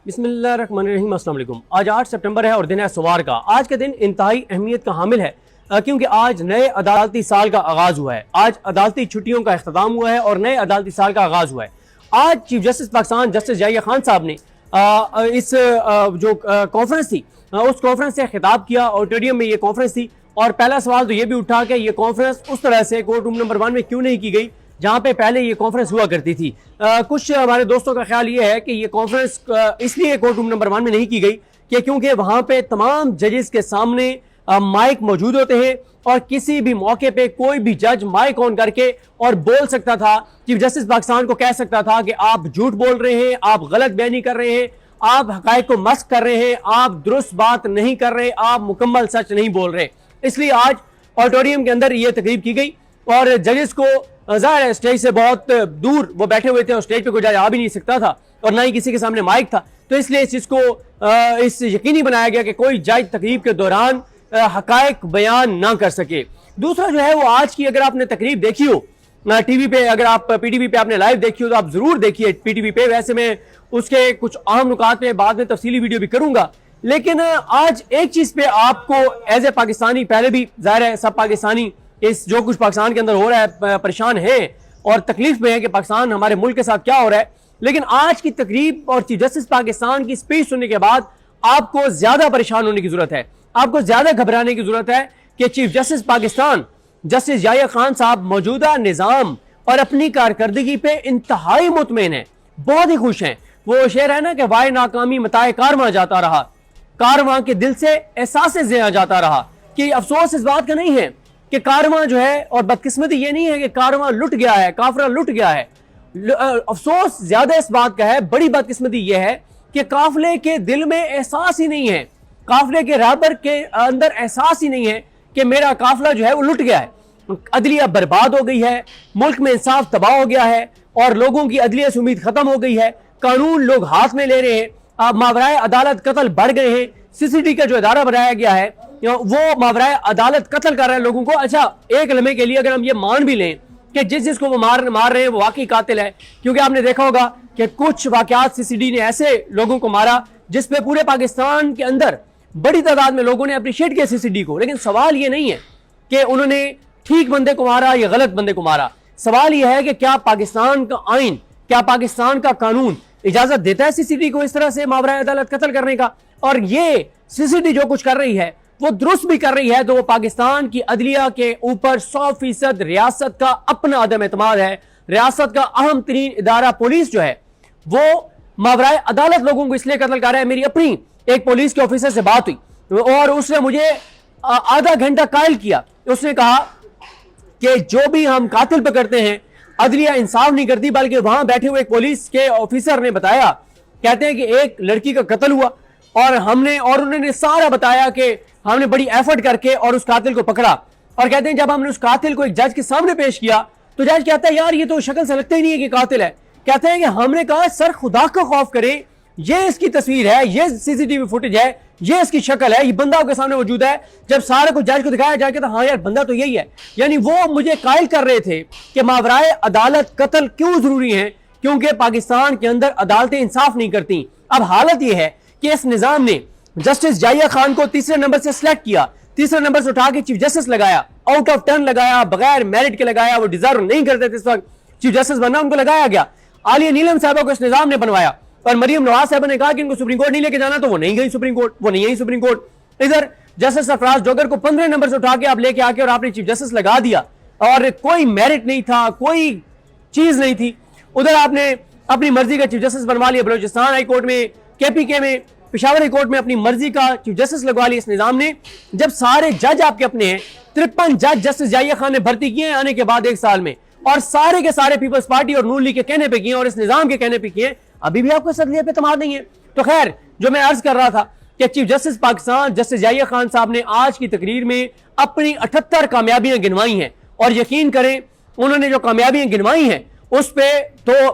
बिस्मिल्लाहिर्रहमानिर्रहीम। अस्सलाम वालेकुम। आज 8 सितंबर है और दिन है सोमवार का। आज का दिन इंतहाई अहमियत का हामिल है क्योंकि आज नए अदालती साल का आगाज़ हुआ है। आज अदालती छुट्टियों का अख्ताम हुआ है और नए अदालती साल का आगाज़ हुआ है। आज chief justice Pakistan justice Yahya Khan sahab ने इस जो कॉन्फ्रेंस थी उस कॉन्फ्रेंस से खिताब किया। ऑडिटोरियम में ये कॉन्फ्रेंस थी और पहला सवाल तो ये भी उठा कि ये कॉन्फ्रेंस उस तरह से कोर्ट रूम नंबर 1 में क्यों नहीं की गई जहाँ पे पहले ये कॉन्फ्रेंस हुआ करती थी। कुछ हमारे दोस्तों का ख्याल ये है कि ये कॉन्फ्रेंस इसलिए कोर्ट रूम नंबर 1 में नहीं की गई कि क्योंकि वहाँ पे तमाम जजेस के सामने माइक मौजूद होते हैं और किसी भी मौके पे कोई भी जज माइक ऑन करके और बोल सकता था, चीफ जस्टिस पाकिस्तान को कह सकता था कि आप झूठ बोल रहे हैं, आप गलत बयानी कर रहे हैं, आप हकायक को मस्क कर रहे हैं, आप दुरुस्त बात नहीं कर रहे, आप मुकम्मल सच नहीं बोल रहे। इसलिए आज ऑडिटोरियम के अंदर ये तकरीब की गई और जजेस को ज़ाहिर है स्टेज से बहुत दूर वो बैठे हुए थे और स्टेज पे कोई जज आ भी नहीं सकता था और ना ही किसी के सामने माइक था, तो इसलिए इस चीज़ को इस यकीनी बनाया गया कि कोई जज तकरीब के दौरान हकायक बयान ना कर सके। दूसरा जो है वो आज की अगर आपने तकरीब देखी हो टीवी पे, अगर आप पीटीवी पे आपने लाइव देखी हो तो आप जरूर देखिए पीटीवी पे। वैसे मैं उसके कुछ अहम नुकात पे बाद में तफसीली वीडियो भी करूंगा, लेकिन आज एक चीज पे आपको एज ए पाकिस्तानी, पहले भी जाहिर है सब पाकिस्तानी इस जो कुछ पाकिस्तान के अंदर हो रहा है परेशान है और तकलीफ में है कि पाकिस्तान हमारे मुल्क के साथ क्या हो रहा है, लेकिन आज की तकरीब और चीफ जस्टिस पाकिस्तान की स्पीच सुनने के बाद आपको ज्यादा परेशान होने की जरूरत है, आपको ज्यादा घबराने की जरूरत है कि chief justice Pakistan justice Yahya Khan sahab मौजूदा निज़ाम और अपनी कारकर्दगी पे इंतहाई मुतमईन है, बहुत ही खुश हैं। वो शेर है ना कि वाई नाकामी मताए कारवां जाता रहा, कारवां के दिल से एहसास ज़िया जाता रहा। कि अफसोस इस बात का नहीं है कि कारवां जो है, और बदकिस्मती ये नहीं है कि कारवां लुट गया है, काफिला लुट गया है, अफसोस ज्यादा इस बात का है, बड़ी बदकिस्मती ये है कि काफिले के दिल में एहसास ही नहीं है, काफिले के रहबर के अंदर एहसास ही नहीं है कि मेरा काफिला जो है वो लुट गया है। अदलिया बर्बाद हो गई है, मुल्क में इंसाफ तबाह हो गया है और लोगों की अदलिया से उम्मीद खत्म हो गई है, कानून लोग हाथ में ले रहे हैं, अब मावराए अदालत कत्ल बढ़ गए हैं। सीसीडी का जो इदारा बनाया गया है वो मावराए अदालत कत्ल कर रहे हैं लोगों को। अच्छा, एक लम्हे के लिए अगर हम ये मान भी लें कि जिसको वो मार रहे हैं वो वाकई कातिल है, क्योंकि आपने देखा होगा कि कुछ वाकयात सीसीडी ने ऐसे लोगों को मारा जिसपे पूरे पाकिस्तान के अंदर बड़ी तादाद में लोगों ने अप्रिशिएट किया सीसीडी को। लेकिन सवाल ये नहीं है कि उन्होंने ठीक बंदे को मारा या गलत बंदे को मारा, सवाल यह है कि क्या पाकिस्तान का आइन, क्या पाकिस्तान का कानून इजाजत देता है सीसीडी को इस तरह से मावराए अदालत कत्ल करने का। और ये सीसीडी जो कुछ कर रही है वो दुरुस्त भी कर रही है, तो वो पाकिस्तान की अदलिया के ऊपर 100% रियासत का अपना अदम एतमाद है। रियासत का अहम तरीन इदारा पुलिस जो है वो मावराए अदालत लोगों को इसलिए कत्ल कर रहा है। मेरी अपनी एक पुलिस के ऑफिसर से बात हुई और उसने मुझे आधा घंटा कायल किया। उसने कहा कि जो भी हम कातिल पकड़ते हैं अदलिया इंसाफ नहीं करती, बल्कि वहां बैठे हुए एक पुलिस के ऑफिसर ने बताया, कहते हैं कि एक लड़की का कत्ल हुआ और उन्होंने सारा बताया कि हमने बड़ी एफर्ट करके और उस कातिल को पकड़ा। और कहते हैं जब हमने उस कातिल को एक जज के सामने पेश किया तो जज कहता है यार ये तो शक्ल से लगता ही नहीं है कि कातिल है। कहते हैं कि हमने कहा सर खुदा का खौफ करें, ये इसकी तस्वीर है, ये सीसीटीवी फुटेज है, ये इसकी शक्ल है, ये बंदा आपके सामने मौजूद है। जब सारे को जज को दिखाया जाए तो हाँ यार बंदा तो यही है। यानी वो मुझे कायल कर रहे थे कि मावराए अदालत कत्ल क्यों जरूरी है, क्योंकि पाकिस्तान के अंदर अदालतें इंसाफ नहीं करती। अब हालत यह है कि इस निजाम ने जस्टिस याहिया खान को तीसरे नंबर से सिलेक्ट किया, तीसरे नंबर से उठा के चीफ जस्टिस लगाया, आउट ऑफ टर्न लगाया, बगैर मेरिट के लगाया, वो डिजर्व नहीं करते थे इस वक्त चीफ जस्टिस बनना, उनको लगाया गया। आलिया नीलम साहबा को इस निजाम ने बनवाया और मरियम नवाज साहब ने कहा कि इनको सुप्रीम कोर्ट नहीं लेके जाना, तो वो नहीं गई सुप्रीम कोर्ट, वो नहीं आई सुप्रीम कोर्ट। इधर जस्टिस सरफराज जोगर को 15 नंबर से उठा के आप लेके आके और आपने चीफ जस्टिस लगा दिया और कोई मेरिट नहीं था, कोई चीज नहीं थी। उधर आपने अपनी मर्जी का चीफ जस्टिस बनवा लिया, बलोचिस्तान हाई कोर्ट में, केपीके में, पेशावर हाई कोर्ट में अपनी मर्जी का चीफ जस्टिस लगवा लिया इस निजाम ने। जब सारे जज आपके अपने हैं, 53 जज जस्टिस याहिया खान ने भर्ती किए हैं आने के बाद 1 साल में, और सारे के सारे पीपल्स पार्टी और नून लीग के कहने पे किए और इस निजाम के कहने पे किए, अभी भी आपको अदलिया पे एतमाद नहीं है। तो खैर, जो मैं अर्ज कर रहा था कि chief justice Pakistan justice Yahya Khan sahab ने आज की तकरीर में अपनी 78 कामयाबियां गिनवाई हैं और यकीन करें उन्होंने जो कामयाबियां गिनवाई हैं उस पर तो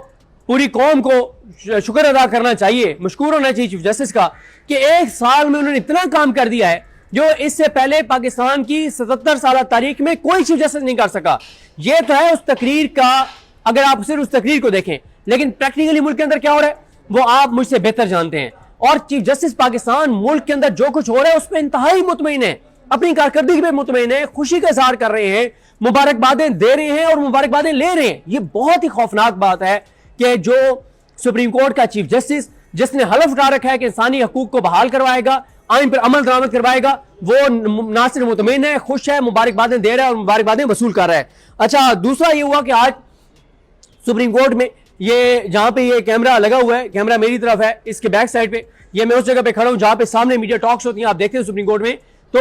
पूरी कौम को शुक्र अदा करना चाहिए, मशकूर होना चाहिए चीफ जस्टिस का कि 1 साल में उन्होंने इतना काम कर दिया है जो इससे पहले पाकिस्तान की 77 साल तारीख में कोई चीफ जस्टिस नहीं कर सका। ये तो है उस तकरीर का, अगर आप सिर्फ उस तकरीर को देखें, लेकिन प्रैक्टिकली मुल्क के अंदर क्या हो रहा है? وہ آپ مجھ سے بہتر جانتے ہیں. اور چیف جسٹس پاکستان ملک کے اندر جو کچھ ہو رہا ہے اس پہ انتہائی مطمئن ہے, اپنی کارکردگی پہ مطمئن ہے, خوشی کا اظہار کر رہے ہیں, مبارکبادیں دے رہے ہیں اور مبارکبادیں لے رہے ہیں. یہ بہت ہی خوفناک بات ہے کہ جو سپریم کورٹ کا چیف جسٹس جس نے حلف اٹھا رکھا ہے کہ انسانی حقوق کو بحال کروائے گا, آئین پر عمل درآمد کروائے گا, وہ نہ صرف مطمئن ہے, خوش ہے, مبارکبادیں دے رہا ہے اور مبارکبادیں وصول کر رہا ہے. اچھا, دوسرا یہ ہوا کہ آج سپریم کورٹ میں یہ جہاں پہ یہ کیمرہ لگا ہوا ہے, کیمرہ میری طرف ہے, اس کے بیک سائڈ پہ یہ میں اس جگہ پہ کھڑا ہوں جہاں پہ سامنے میڈیا ٹاکس ہوتی ہیں, آپ دیکھتے ہیں سپریم کورٹ میں. تو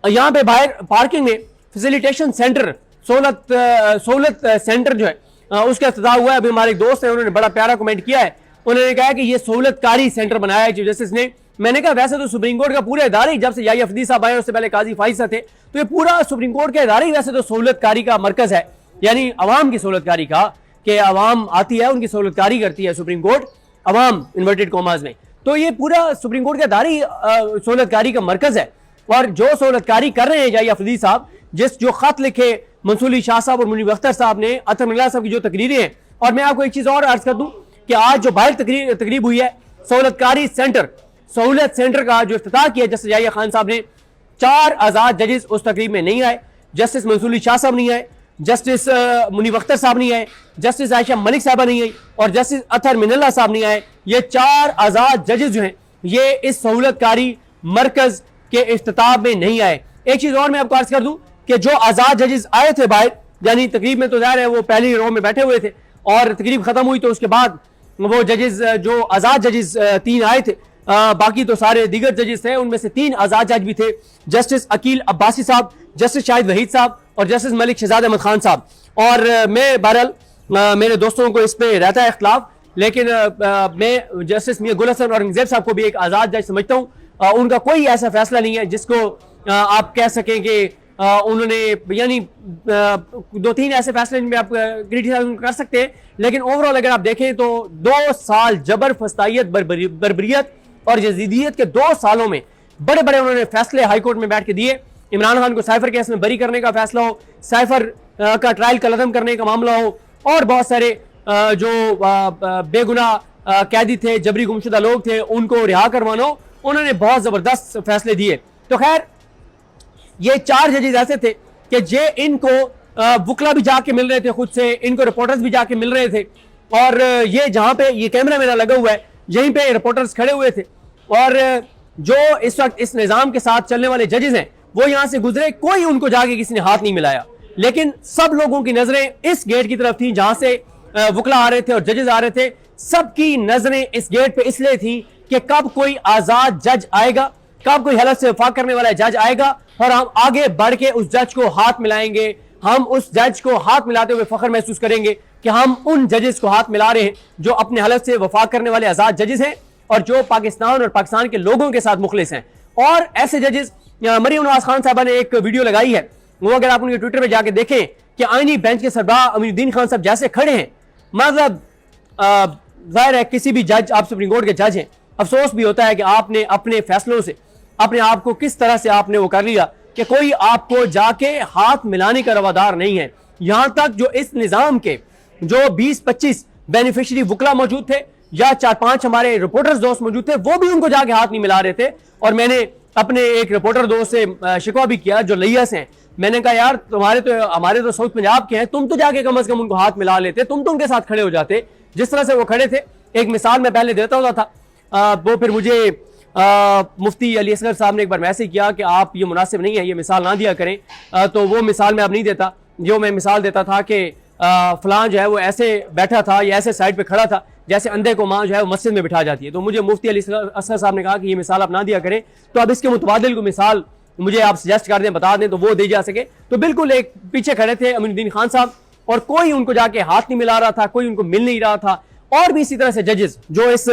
یہاں پہ باہر پارکنگ میں فیسیلیٹیشن سینٹر, سہولت سینٹر جو ہے اس کا افتتاح ہوا ہے. ابھی ہمارے ایک دوست ہیں, انہوں نے بڑا پیارا کمنٹ کیا ہے, انہوں نے کہا کہ یہ سہولت کاری سینٹر بنایا ہے چیف جسٹس نے. میں نے کہا ویسے تو سپریم کورٹ کا پورا ادارہ ہی, جب سے یحییٰ افریدی صاحب آئے اس سے پہلے قاضی فائز صاحب تھے, تو یہ پورا سپریم کورٹ کا ادارہ ہی ویسے تو سہولت کاری کا مرکز ہے, یعنی عوام کی سہولت کاری کا, کہ عوام آتی ہے ان کی سہولت کاری کرتی ہے سپریم کورٹ, عوام انورٹڈ کوماز میں. تو یہ پورا سپریم کورٹ کا ادارہ ہی سہولت کاری کا مرکز ہے. اور جو سہولت کاری کر رہے ہیں یحییٰ افریدی صاحب, جو خط لکھے منصور علی شاہ صاحب اور منیب اختر صاحب نے, اطہر من اللہ صاحب کی جو تقریریں ہیں. اور میں آپ کو ایک چیز اور عرض کر دوں کہ آج جو باہر تقریب ہوئی ہے سہولت کاری سینٹر, سہولت سینٹر کا جو افتتاح کیا جسٹس یحییٰ خان صاحب نے, 4 آزاد ججز اس تقریب میں نہیں آئے. جسٹس منصور علی شاہ صاحب نہیں آئے, جسٹس منیب اختر صاحب نہیں آئے, جسٹس عائشہ ملک صاحبہ نہیں آئی, اور جسٹس اطہر من اللہ صاحب نہیں آئے. یہ 4 آزاد ججز جو ہیں یہ اس سہولت کاری مرکز کے افتتاح میں نہیں آئے. ایک چیز اور میں آپ کو عرض کر دوں کہ جو آزاد ججز آئے تھے باہر, یعنی تقریب میں تو ظاہر ہے وہ پہلی رو میں بیٹھے ہوئے تھے, اور تقریب ختم ہوئی تو اس کے بعد وہ ججز جو آزاد ججز 3 آئے تھے, باقی تو سارے دیگر ججز تھے, ان میں سے 3 آزاد جج بھی تھے, جسٹس عقیل عباسی صاحب, جسٹس شاہد وحید صاحب اور جسٹس ملک شہزاد احمد خان صاحب. اور میں بہرحال میرے دوستوں کو اس پہ رہتا ہے اختلاف, لیکن میں جسٹس میاں گل حسن اور صاحب کو بھی ایک آزاد جج سمجھتا ہوں. ان کا کوئی ایسا فیصلہ نہیں ہے جس کو آپ کہہ سکیں کہ انہوں نے, یعنی 2-3 ایسے فیصلے جن میں آپ کریٹیسائز کر سکتے ہیں, لیکن اوورال اگر آپ دیکھیں تو 2 سال جبر, فسطائیت, بربریت اور یزیدیت کے 2 سالوں میں بڑے بڑے انہوں نے فیصلے ہائی کورٹ میں بیٹھ کے دیے. عمران خان کو سائفر کیس میں بری کرنے کا فیصلہ ہو, سائفر کا ٹرائل قلعدم کرنے کا معاملہ ہو, اور بہت سارے جو بے گناہ قیدی تھے, جبری گمشدہ لوگ تھے, ان کو رہا کروانا ہو, انہوں نے بہت زبردست فیصلے دیے. تو خیر یہ 4 ججز ایسے تھے کہ ان کو وکلا بھی جا کے مل رہے تھے خود سے, ان کو رپورٹرز بھی جا کے مل رہے تھے, اور یہ جہاں پہ یہ کیمرہ میرا لگا ہوا ہے یہیں پہ رپورٹرز کھڑے ہوئے تھے, اور جو اس وقت اس نظام کے ساتھ چلنے والے ججز ہیں وہ یہاں سے گزرے, کوئی ان کو جا کے کسی نے ہاتھ نہیں ملایا, لیکن سب لوگوں کی نظریں اس گیٹ کی طرف تھیں جہاں سے وکلا آ رہے تھے اور ججز آ رہے تھے. سب کی نظریں اس گیٹ پہ اس لیے تھیں کہ کب کوئی آزاد جج آئے گا, کب کوئی حلف سے وفاق کرنے والا جج آئے گا, اور ہم آگے بڑھ کے اس جج کو ہاتھ ملائیں گے. ہم اس جج کو ہاتھ ملاتے ہوئے فخر محسوس کریں گے کہ ہم ان ججز کو ہاتھ ملا رہے ہیں جو اپنے حلف سے وفاق کرنے والے آزاد ججز ہیں, اور جو پاکستان اور پاکستان کے لوگوں کے ساتھ مخلص ہیں. اور ایسے ججز, مریم نواز خان صاحبہ نے ایک ویڈیو لگائی ہے, وہ اگر آپ ان کے ٹویٹر پہ جا کے دیکھیں کہ آئینی بینچ کے سربراہ امین الدین خان صاحب جیسے کھڑے ہیں, مطلب ظاہر ہے کسی بھی جج, آپ سپریم کورٹ کے جج ہیں, افسوس بھی ہوتا ہے کہ آپ نے اپنے فیصلوں سے اپنے آپ کو کس طرح سے آپ نے وہ کر لیا کہ کوئی آپ کو جا کے ہاتھ ملانے کا روادار نہیں ہے. یہاں تک جو اس نظام کے جو 20-25 بینیفیشری وکلا موجود تھے یا 4-5 ہمارے رپورٹرز دوست موجود تھے, وہ بھی ان کو جا کے ہاتھ نہیں ملا رہے تھے. اور میں نے اپنے ایک رپورٹر دوست سے شکوہ بھی کیا جو لیس ہیں, میں نے کہا یار ہمارے تو ساؤتھ پنجاب کے ہیں, تم تو جا کے کم از کم ان کو ہاتھ ملا لیتے, تم تو ان کے ساتھ کھڑے ہو جاتے جس طرح سے وہ کھڑے تھے. ایک مثال میں پہلے دیتا ہوتا تھا, وہ پھر مجھے مفتی علی اصغر صاحب نے ایک بار میسج کیا کہ آپ یہ مناسب نہیں ہے, یہ مثال نہ دیا کریں. تو وہ مثال میں اب نہیں دیتا, جو میں مثال دیتا تھا کہ فلاں جو ہے وہ ایسے بیٹھا تھا یا ایسے سائڈ پہ کھڑا تھا جیسے اندھے کو ماں جو ہے وہ مسجد میں بٹھا جاتی ہے. تو مجھے مفتی علی اصغر صاحب نے کہا کہ یہ مثال آپ نہ دیا کریں, تو اب اس کے متبادل کو مثال مجھے آپ سجیسٹ کر دیں, بتا دیں تو وہ دی جا سکے. تو بالکل ایک پیچھے کھڑے تھے امین الدین خان صاحب, اور کوئی ان کو جا کے ہاتھ نہیں ملا رہا تھا, کوئی ان کو مل نہیں رہا تھا. اور بھی اسی طرح سے ججز جو اس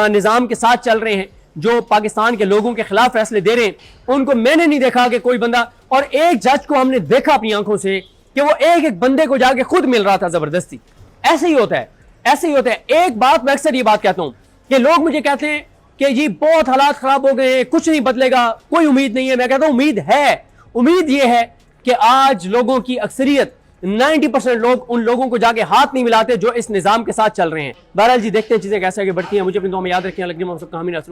نظام کے ساتھ چل رہے ہیں, جو پاکستان کے لوگوں کے خلاف فیصلے دے رہے ہیں, ان کو میں نے نہیں دیکھا کہ کوئی بندہ, اور ایک جج کو ہم نے دیکھا اپنی آنکھوں سے کہ وہ ایک بندے کو جا کے خود مل رہا تھا زبردستی. ایسے ہی ہوتا ہے, ایسے ہی ہوتا ہے. ایک بات میں اکثر یہ بات کہتا ہوں کہ لوگ مجھے کہتے ہیں کہ جی بہت حالات خراب ہو گئے ہیں, کچھ نہیں بدلے گا, کوئی امید نہیں ہے. میں کہتا ہوں امید ہے. امید یہ ہے کہ آج لوگوں کی اکثریت 90% لوگ ان لوگوں کو جا کے ہاتھ نہیں ملاتے جو اس نظام کے ساتھ چل رہے ہیں۔ بہرحال جی دیکھتے ہیں چیزیں کیسے آگے بڑھتی ہیں، مجھے اپنی دعا میں یاد رکھیں۔ لگنے میں سب کا حامی ناصر۔